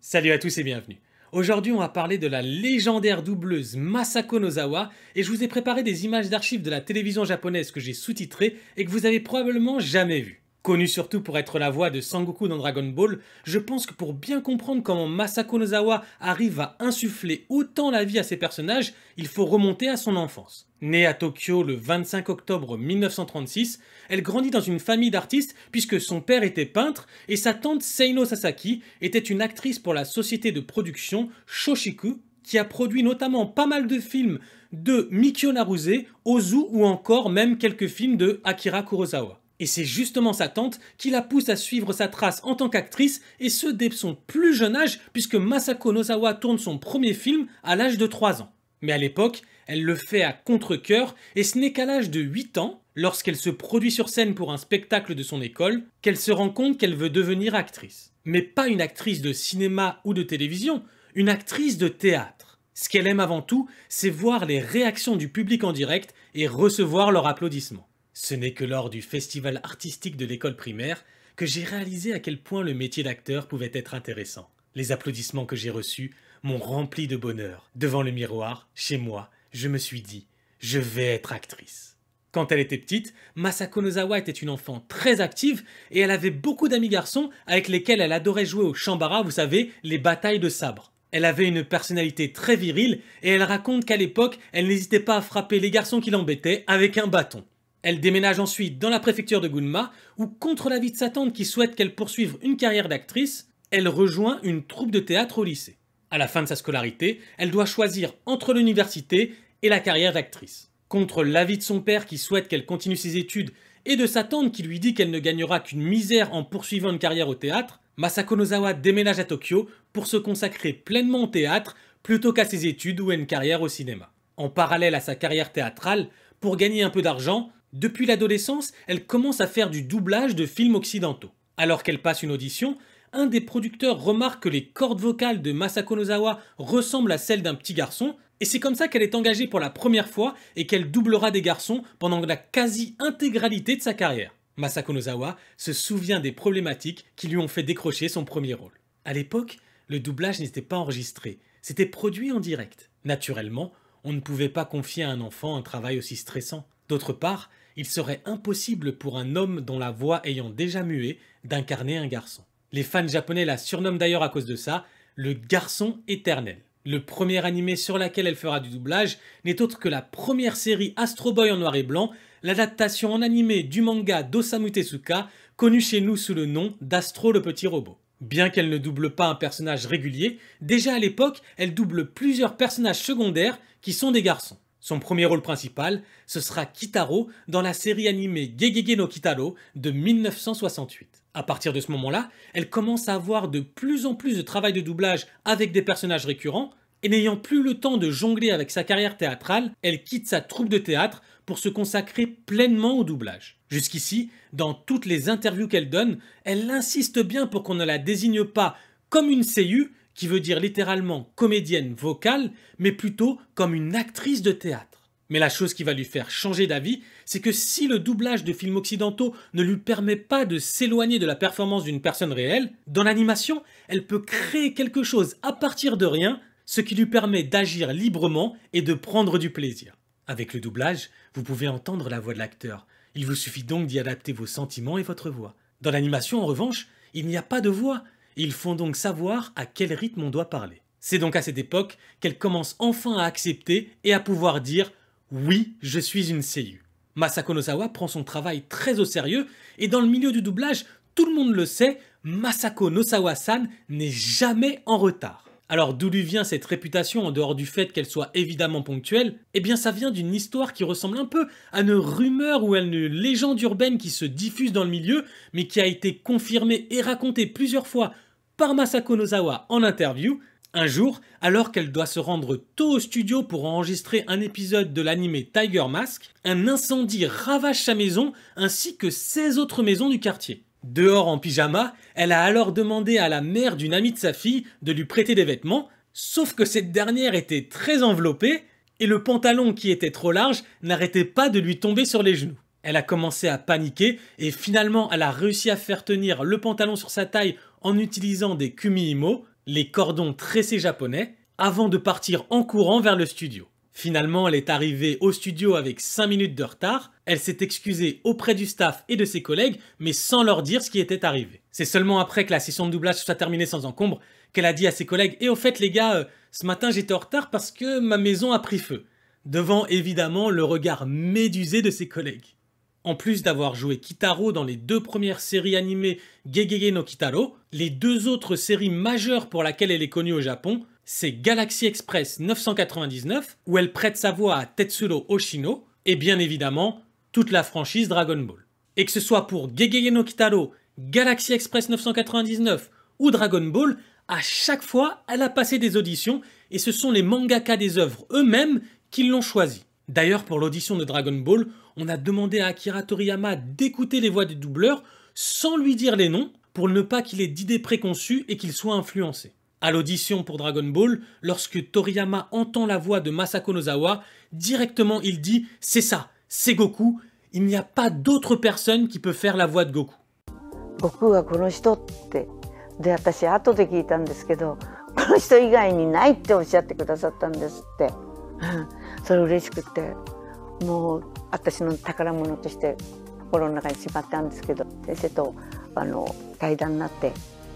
Salut à tous et bienvenue. Aujourd'hui, on va parler de la légendaire doubleuse Masako Nozawa et je vous ai préparé des images d'archives de la télévision japonaise que j'ai sous-titrées et que vous avez probablement jamais vues. Connue surtout pour être la voix de Sangoku dans Dragon Ball, je pense que pour bien comprendre comment Masako Nozawa arrive à insuffler autant la vie à ses personnages, il faut remonter à son enfance. Née à Tokyo le 25 octobre 1936, elle grandit dans une famille d'artistes puisque son père était peintre et sa tante Seino Sasaki était une actrice pour la société de production Shoshiku qui a produit notamment pas mal de films de Mikio Naruse, Ozu ou encore même quelques films de Akira Kurosawa. Et c'est justement sa tante qui la pousse à suivre sa trace en tant qu'actrice, et ce dès son plus jeune âge, puisque Masako Nozawa tourne son premier film à l'âge de 3 ans. Mais à l'époque, elle le fait à contre-cœur, et ce n'est qu'à l'âge de 8 ans, lorsqu'elle se produit sur scène pour un spectacle de son école, qu'elle se rend compte qu'elle veut devenir actrice. Mais pas une actrice de cinéma ou de télévision, une actrice de théâtre. Ce qu'elle aime avant tout, c'est voir les réactions du public en direct et recevoir leurs applaudissements. Ce n'est que lors du festival artistique de l'école primaire que j'ai réalisé à quel point le métier d'acteur pouvait être intéressant. Les applaudissements que j'ai reçus m'ont rempli de bonheur. Devant le miroir, chez moi, je me suis dit « je vais être actrice ». Quand elle était petite, Masako Nozawa était une enfant très active et elle avait beaucoup d'amis garçons avec lesquels elle adorait jouer au chambara, vous savez, les batailles de sabre. Elle avait une personnalité très virile et elle raconte qu'à l'époque, elle n'hésitait pas à frapper les garçons qui l'embêtaient avec un bâton. Elle déménage ensuite dans la préfecture de Gunma, où contre l'avis de sa tante qui souhaite qu'elle poursuive une carrière d'actrice, elle rejoint une troupe de théâtre au lycée. À la fin de sa scolarité, elle doit choisir entre l'université et la carrière d'actrice. Contre l'avis de son père qui souhaite qu'elle continue ses études et de sa tante qui lui dit qu'elle ne gagnera qu'une misère en poursuivant une carrière au théâtre, Masako Nozawa déménage à Tokyo pour se consacrer pleinement au théâtre plutôt qu'à ses études ou à une carrière au cinéma. En parallèle à sa carrière théâtrale, pour gagner un peu d'argent, depuis l'adolescence, elle commence à faire du doublage de films occidentaux. Alors qu'elle passe une audition, un des producteurs remarque que les cordes vocales de Masako Nozawa ressemblent à celles d'un petit garçon, et c'est comme ça qu'elle est engagée pour la première fois et qu'elle doublera des garçons pendant la quasi-intégralité de sa carrière. Masako Nozawa se souvient des problématiques qui lui ont fait décrocher son premier rôle. À l'époque, le doublage n'était pas enregistré, c'était produit en direct. Naturellement, on ne pouvait pas confier à un enfant un travail aussi stressant. D'autre part, il serait impossible pour un homme dont la voix ayant déjà mué d'incarner un garçon. Les fans japonais la surnomment d'ailleurs à cause de ça, le garçon éternel. Le premier animé sur lequel elle fera du doublage n'est autre que la première série Astro Boy en noir et blanc, l'adaptation en animé du manga d'Osamu Tezuka, connu chez nous sous le nom d'Astro le petit robot. Bien qu'elle ne double pas un personnage régulier, déjà à l'époque, elle double plusieurs personnages secondaires qui sont des garçons. Son premier rôle principal, ce sera Kitaro dans la série animée Gegege no Kitaro de 1968. À partir de ce moment-là, elle commence à avoir de plus en plus de travail de doublage avec des personnages récurrents, et n'ayant plus le temps de jongler avec sa carrière théâtrale, elle quitte sa troupe de théâtre pour se consacrer pleinement au doublage. Jusqu'ici, dans toutes les interviews qu'elle donne, elle insiste bien pour qu'on ne la désigne pas comme une seiyuu, qui veut dire littéralement comédienne vocale, mais plutôt comme une actrice de théâtre. Mais la chose qui va lui faire changer d'avis, c'est que si le doublage de films occidentaux ne lui permet pas de s'éloigner de la performance d'une personne réelle, dans l'animation, elle peut créer quelque chose à partir de rien, ce qui lui permet d'agir librement et de prendre du plaisir. Avec le doublage, vous pouvez entendre la voix de l'acteur. Il vous suffit donc d'y adapter vos sentiments et votre voix. Dans l'animation, en revanche, il n'y a pas de voix. Il faut donc savoir à quel rythme on doit parler. C'est donc à cette époque qu'elle commence enfin à accepter et à pouvoir dire « Oui, je suis une seiyuu ». Masako Nozawa prend son travail très au sérieux et dans le milieu du doublage, tout le monde le sait, Masako Nozawa-san n'est jamais en retard. Alors d'où lui vient cette réputation en dehors du fait qu'elle soit évidemment ponctuelle? Eh bien ça vient d'une histoire qui ressemble un peu à une rumeur ou à une légende urbaine qui se diffuse dans le milieu mais qui a été confirmée et racontée plusieurs fois par Masako Nozawa en interview. Un jour, alors qu'elle doit se rendre tôt au studio pour enregistrer un épisode de l'anime Tiger Mask, un incendie ravage sa maison ainsi que 16 autres maisons du quartier. Dehors en pyjama, elle a alors demandé à la mère d'une amie de sa fille de lui prêter des vêtements, sauf que cette dernière était très enveloppée Et le pantalon qui était trop large n'arrêtait pas de lui tomber sur les genoux. Elle a commencé à paniquer et finalement elle a réussi à faire tenir le pantalon sur sa taille en utilisant des kumiimo, les cordons tressés japonais, avant de partir en courant vers le studio. Finalement, elle est arrivée au studio avec 5 minutes de retard, elle s'est excusée auprès du staff et de ses collègues, mais sans leur dire ce qui était arrivé. C'est seulement après que la session de doublage soit terminée sans encombre qu'elle a dit à ses collègues « Et au fait les gars, ce matin j'étais en retard parce que ma maison a pris feu », devant évidemment le regard médusé de ses collègues. En plus d'avoir joué Kitaro dans les 2 premières séries animées Gegege no Kitaro, les 2 autres séries majeures pour lesquelles elle est connue au Japon, c'est Galaxy Express 999, où elle prête sa voix à Tetsuro Oshino, et bien évidemment, toute la franchise Dragon Ball. Et que ce soit pour Gegege no Kitaro, Galaxy Express 999 ou Dragon Ball, à chaque fois, elle a passé des auditions, et ce sont les mangaka des œuvres eux-mêmes qui l'ont choisi. D'ailleurs, pour l'audition de Dragon Ball, on a demandé à Akira Toriyama d'écouter les voix des doubleurs sans lui dire les noms, pour ne pas qu'il ait d'idées préconçues et qu'il soit influencé. À l'audition pour Dragon Ball, lorsque Toriyama entend la voix de Masako Nozawa, directement il dit « C'est ça, c'est Goku, il n'y a pas d'autre personne qui peut faire la voix de Goku. » Gokuはこの人って、で私後で聞いたんですけど、この人以外にないっておっしゃってくださったんですって。それ嬉しくて、もう私の宝物として心の中にしまったんですけど、先生と対談になって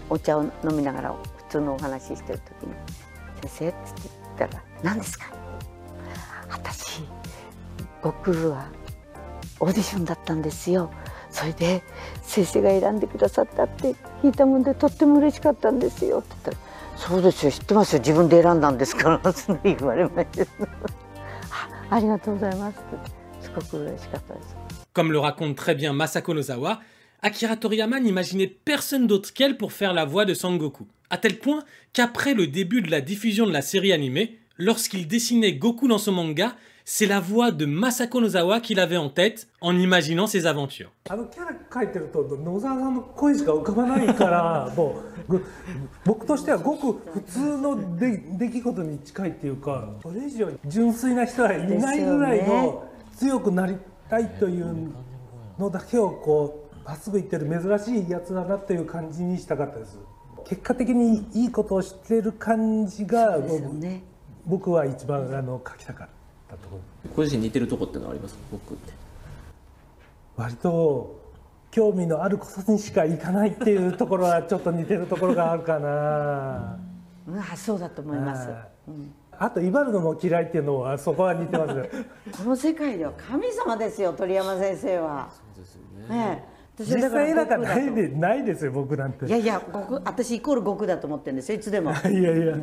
お茶を飲みながら普通のお話ししてる時に「先生」って言ったら「何ですか?」私悟空はオーディションだったんですよ。それで先生が選んでくださったって聞いたもんでとっても嬉しかったんですよって言ったら「そうですよ知ってますよ自分で選んだんですから」それ言われましたありがとうございますってすごく嬉しかったです。Comme le raconte très bien Masako Nozawa, Akira Toriyama n'imaginait personne d'autre qu'elle pour faire la voix de Sangoku. À tel point qu'après le début de la diffusion de la série animée, lorsqu'il dessinait Goku dans son manga, c'est la voix de Masako Nozawa qu'il avait en tête en imaginant ses aventures. キャラ描いてると野沢さんの声しか浮かばないからもう僕としてはごく普通の出来事に近いっていうかそれ以上に純粋な人はいないぐらいの強くなりたいというのだけをこうまっすぐ言ってる珍しいやつだなっていう感じにしたかったです。結果的にいいことをしてる感じが、ね、僕は一番描きたかった。ご自身似てるとこってのはありますか、僕って。割と興味のあることにしかいかないっていうところはちょっと似てるところがあるかな。そうだと思います。あと威張るのも嫌いっていうのはそこは似てますね。この世界では神様ですよ鳥山先生は。そうですよね。実際なんかないですよ僕なんて。いやいや私イコール悟空だと思ってるんですよいつでも。いやいや。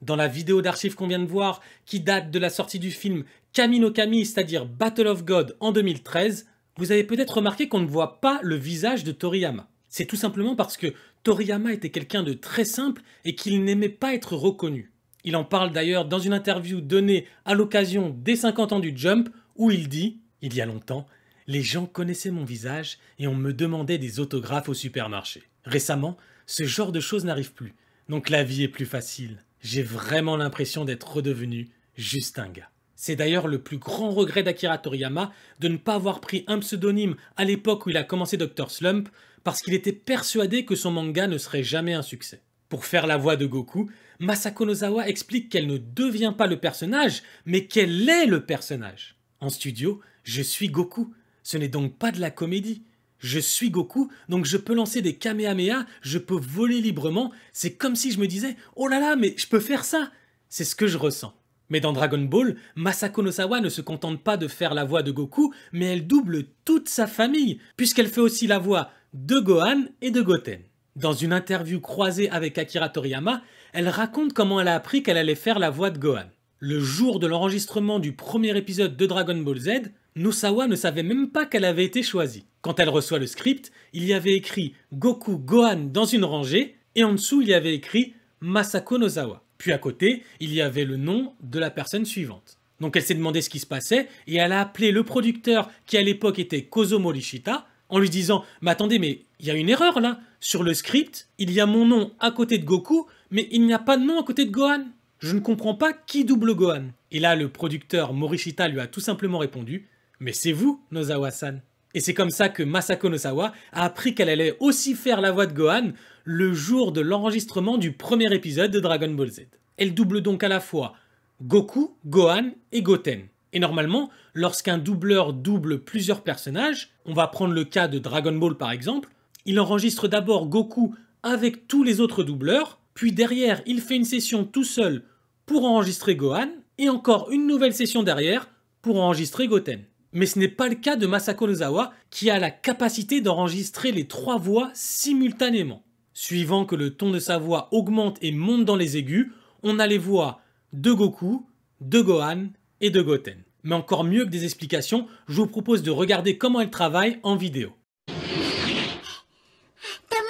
Dans la vidéo d'archives qu'on vient de voir, qui date de la sortie du film Kami no Kami, c'est-à-dire Battle of God en 2013, vous avez peut-être remarqué qu'on ne voit pas le visage de Toriyama. C'est tout simplement parce que Toriyama était quelqu'un de très simple et qu'il n'aimait pas être reconnu. Il en parle d'ailleurs dans une interview donnée à l'occasion des 50 ans du Jump, où il dit, il y a longtemps, « Les gens connaissaient mon visage et on me demandait des autographes au supermarché. Récemment, ce genre de choses n'arrive plus, donc la vie est plus facile. J'ai vraiment l'impression d'être redevenu juste un gars. » C'est d'ailleurs le plus grand regret d'Akira Toriyama de ne pas avoir pris un pseudonyme à l'époque où il a commencé Dr. Slump, parce qu'il était persuadé que son manga ne serait jamais un succès. Pour faire la voix de Goku, Masako Nozawa explique qu'elle ne devient pas le personnage, mais qu'elle est le personnage. En studio, je suis Goku, ce n'est donc pas de la comédie. Je suis Goku, donc je peux lancer des Kamehameha, je peux voler librement, c'est comme si je me disais « Oh là là, mais je peux faire ça !» C'est ce que je ressens. Mais dans Dragon Ball, Masako Nozawa ne se contente pas de faire la voix de Goku, mais elle double toute sa famille, puisqu'elle fait aussi la voix de Gohan et de Goten. Dans une interview croisée avec Akira Toriyama, elle raconte comment elle a appris qu'elle allait faire la voix de Gohan. Le jour de l'enregistrement du premier épisode de Dragon Ball Z, Nozawa ne savait même pas qu'elle avait été choisie. Quand elle reçoit le script, il y avait écrit Goku Gohan dans une rangée, et en dessous il y avait écrit Masako Nozawa. Puis à côté, il y avait le nom de la personne suivante. Donc elle s'est demandé ce qui se passait, et elle a appelé le producteur qui à l'époque était Kozo Morishita, en lui disant « Mais attendez, mais il y a une erreur là, sur le script, il y a mon nom à côté de Goku, mais il n'y a pas de nom à côté de Gohan. Je ne comprends pas qui double Gohan. » Et là, le producteur Morishita lui a tout simplement répondu « Mais c'est vous, Nozawa-san !» Et c'est comme ça que Masako Nozawa a appris qu'elle allait aussi faire la voix de Gohan le jour de l'enregistrement du premier épisode de Dragon Ball Z. Elle double donc à la fois Goku, Gohan et Goten. Et normalement, lorsqu'un doubleur double plusieurs personnages, on va prendre le cas de Dragon Ball par exemple, il enregistre d'abord Goku avec tous les autres doubleurs, puis derrière il fait une session tout seul pour enregistrer Gohan, et encore une nouvelle session derrière pour enregistrer Goten. Mais ce n'est pas le cas de Masako Nozawa qui a la capacité d'enregistrer les 3 voix simultanément. Suivant que le ton de sa voix augmente et monte dans les aigus, on a les voix de Goku, de Gohan et de Goten. Mais encore mieux que des explications, je vous propose de regarder comment elle travaille en vidéo. ダメ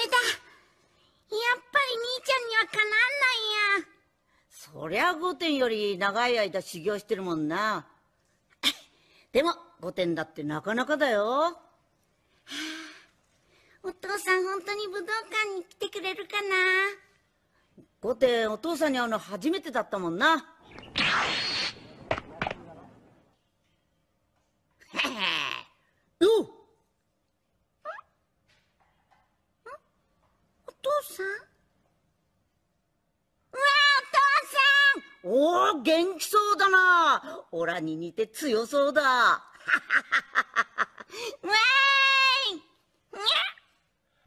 だ。やっぱり兄ちゃんにはかなわんないや。そりゃ5点より長い間修行してるもんな。でも5点だってなかなかだよ。お父さん本当に武道館に来てくれるかな。5点お父さんに会うの初めてだったもんな。おう。お父さん？うわ、おお、元気そうだな。オラに似て強そうだ。お父さん！わーい！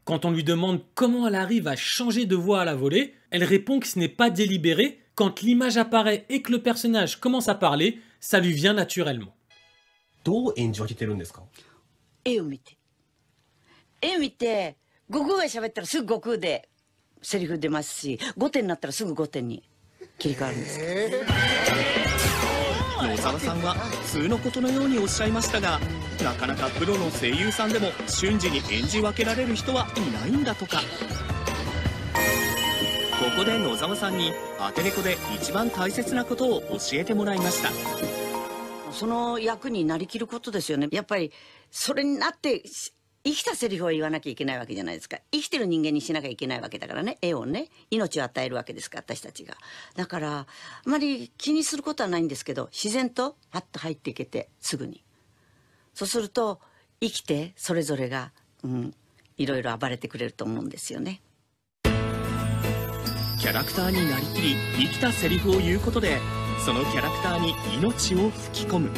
Quand on lui demande comment elle arrive à changer de voix à la volée, elle répond que ce n'est pas délibéré. Quand l'image apparaît et que le personnage commence à parler, ça lui vient naturellement. どう演じ分けてるんですか？絵を見て。絵見て、悟空が喋ったらすぐ悟空でセリフ出ますし、5点になったらすぐ5点に切り替わるんですけど。野沢さんは普通のことのようにおっしゃいましたが、なかなかプロの声優さんでも瞬時に演じ分けられる人はいないんだとか。ここで野沢さんにアテレコで一番大切なことを教えてもらいました。その役になりきることですよね。やっぱりそれになって生きたセリフを言わなきゃいけないわけじゃないですか。生きてる人間にしなきゃいけないわけだからね。絵をね、命を与えるわけですから、私たちが。だからあまり気にすることはないんですけど、自然とパッと入っていけてすぐに。そうすると生きてそれぞれが、いろいろ暴れてくれると思うんですよね。キャラクターになりきり生きたセリフを言うことで、そのキャラクターに命を吹き込む。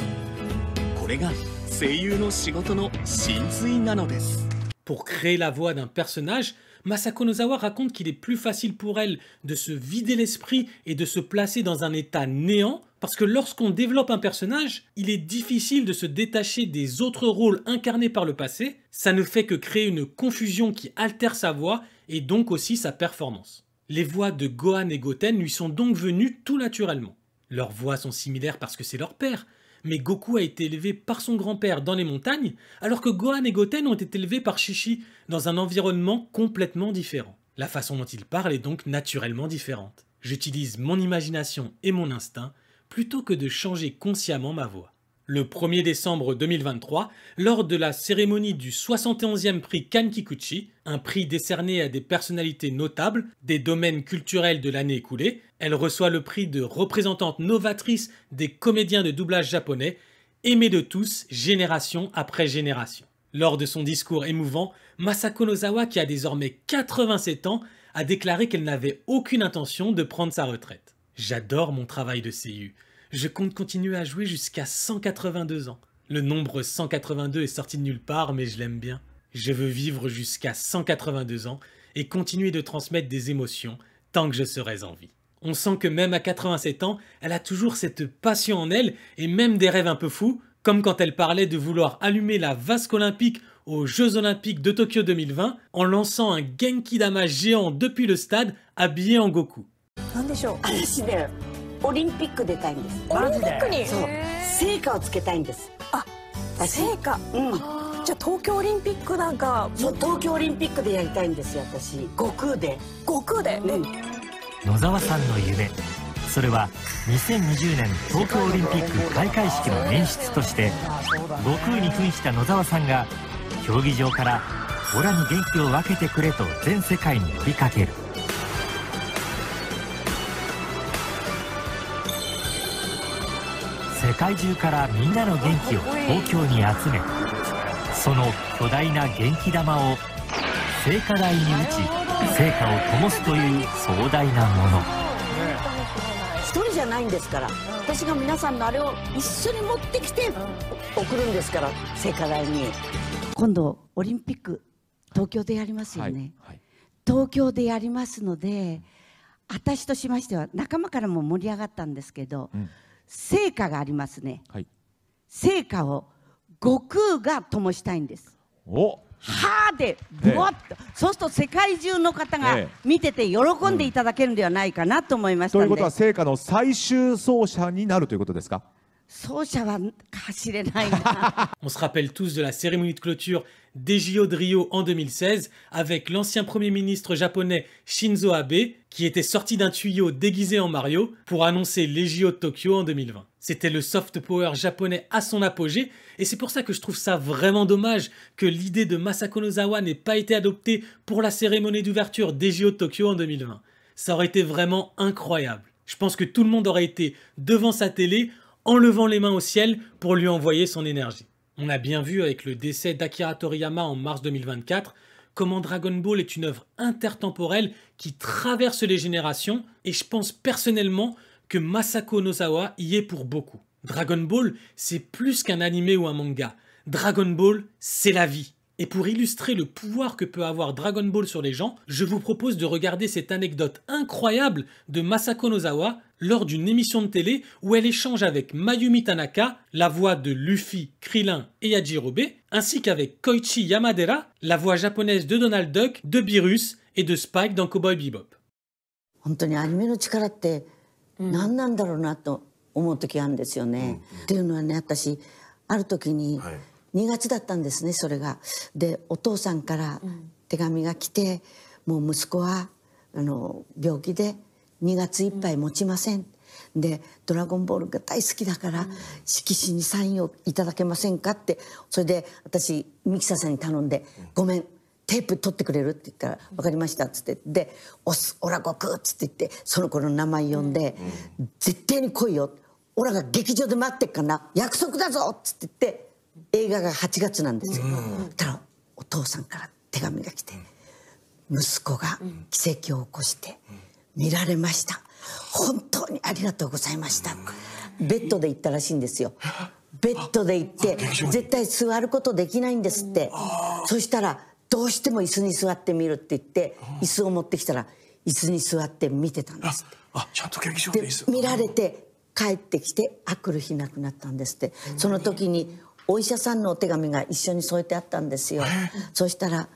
これが声優の仕事の真髄なのです。Pour créer la voix d'un personnage, Masako Nozawa raconte qu'il est plus facile pour elle de se vider l'esprit et de se placer dans un état néant, parce que lorsqu'on développe un personnage, il est difficile de se détacher des autres rôles incarnés par le passé. Ça ne fait que créer une confusion qui altère sa voix et donc aussi sa performance. Les voix de Gohan et Goten lui sont donc venues tout naturellement. Leurs voix sont similaires parce que c'est leur père, mais Goku a été élevé par son grand-père dans les montagnes, alors que Gohan et Goten ont été élevés par Shishi dans un environnement complètement différent. La façon dont ils parlent est donc naturellement différente. J'utilise mon imagination et mon instinct plutôt que de changer consciemment ma voix. Le 1er décembre 2023, lors de la cérémonie du 71e prix Kankikuchi, un prix décerné à des personnalités notables des domaines culturels de l'année écoulée, elle reçoit le prix de représentante novatrice des comédiens de doublage japonais, aimée de tous, génération après génération. Lors de son discours émouvant, Masako Nozawa, qui a désormais 87 ans, a déclaré qu'elle n'avait aucune intention de prendre sa retraite. J'adore mon travail de seiyuu. Je compte continuer à jouer jusqu'à 182 ans. Le nombre 182 est sorti de nulle part, mais je l'aime bien. Je veux vivre jusqu'à 182 ans et continuer de transmettre des émotions tant que je serai en vie. On sent que même à 87 ans, elle a toujours cette passion en elle et même des rêves un peu fous, comme quand elle parlait de vouloir allumer la vasque olympique aux Jeux Olympiques de Tokyo 2020 en lançant un Genki-dama géant depuis le stade habillé en Goku. オリンピック出たいんです。オリンピックに。そう。成果をつけたいんです。あ、成果。じゃあ東京オリンピックなんか。そう、東京オリンピックでやりたいんですよ、私。悟空で。悟空で。野沢さんの夢、それは2020年東京オリンピック開会式の演出として悟空に扮した野沢さんが競技場から「オラに元気を分けてくれ」と全世界に呼びかける。界中からみんなの元気を東京に集め、その巨大な元気玉を聖火台に打ち聖火を灯すという壮大なもの。一人じゃないんですから、私が皆さんのあれを一緒に持ってきて送るんですから、聖火台に。今度オリンピック東京でやりますよね、東京でやりますので、私としましては仲間からも盛り上がったんですけど、聖火がありますね、聖火を悟空が灯したいんです。はーでブワッと、そうすると世界中の方が見てて喜んでいただけるんではないかなと思いましたので。ということは聖火の最終走者になるということですか？走者は走れないな。On se rappelle tous de la cérémonie de clôture des JO de Rio en 2016 avec l'ancien Premier ministre japonais Shinzo Abe qui était sorti d'un tuyau déguisé en Mario pour annoncer les JO de Tokyo en 2020. C'était le soft power japonais à son apogée et c'est pour ça que je trouve ça vraiment dommage que l'idée de Masako Nozawa n'ait pas été adoptée pour la cérémonie d'ouverture des JO de Tokyo en 2020. Ça aurait été vraiment incroyable. Je pense que tout le monde aurait été devant sa télé en levant les mains au ciel pour lui envoyer son énergie. On a bien vu avec le décès d'Akira Toriyama en mars 2024 comment Dragon Ball est une œuvre intertemporelle qui traverse les générations et je pense personnellement que Masako Nozawa y est pour beaucoup. Dragon Ball, c'est plus qu'un animé ou un manga. Dragon Ball, c'est la vie. Et pour illustrer le pouvoir que peut avoir Dragon Ball sur les gens, je vous propose de regarder cette anecdote incroyable de Masako Nozawa lors d'une émission de télé où elle échange avec Mayumi Tanaka, la voix de Luffy, Krillin et Yajirobe, ainsi qu'avek Koichi Yamadera, la voix japonaise de Donald Duck, de Beerus et de Spike dans Cowboy Bebop. 本当にアニメの力って何なんだろうなと思う時あるんですよね。っていうのはね、私ある時に2月だったんですね、それが。でお父さんから手紙が来て、もう息子は病気で2月いっぱい持ちません。でドラゴンボールが大好きだから色紙にサインをいただけませんかって、それで私ミキサさんに頼んで「ごめんテープ取ってくれる?」って言ったら「分かりました」っつって、で「オラ悟空」っつって言ってその子の名前呼んで「絶対に来いよ、オラが劇場で待ってっからな、約束だぞ」っつって言って、映画が8月なんですよ。そしたらお父さんから手紙が来て「息子が奇跡を起こして見られました、本当にありがとうございました」。ベッドで行ったらしいんですよ。ベッドで行って絶対座ることできないんですって。そしたらどうしても椅子に座ってみるって言って椅子を持ってきたら椅子に座って見てたんですって。ちゃんと劇場で椅子見られて帰ってきて来る日亡くなったんですって。その時にお医者さんのお手紙が一緒に添えてあったんですよ。そしたら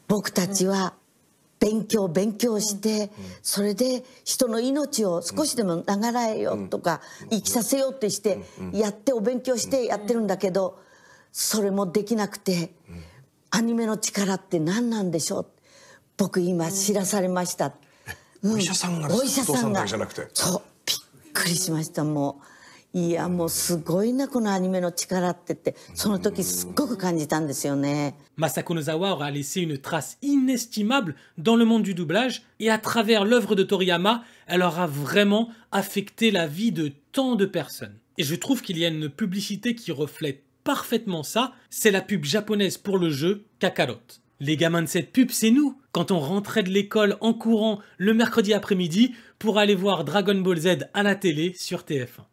僕たちは勉強してそれで人の命を少しでも長らえよとか生きさせようってしてやってお勉強してやってるんだけど、それもできなくてアニメの力って何なんでしょう、僕今知らされました。お医者さんがお医者さんがじゃなくて、そうびっくりしました。もういやもうすごいなこのアニメの力ってってその時すっごく感じたんですよね。Masako Nozawa aura laissé une trace inestimable dans le monde du doublage et à travers l'œuvre de Toriyama, elle aura vraiment affecté la vie de tant de personnes. Et je trouve qu'il y a une publicité qui reflète parfaitement ça, c'est la pub japonaise pour le jeu Kakarot. Les gamins de cette pub, c'est nous, quand on rentrait de l'école en courant le mercredi après-midi pour aller voir Dragon Ball Z à la télé sur TF1.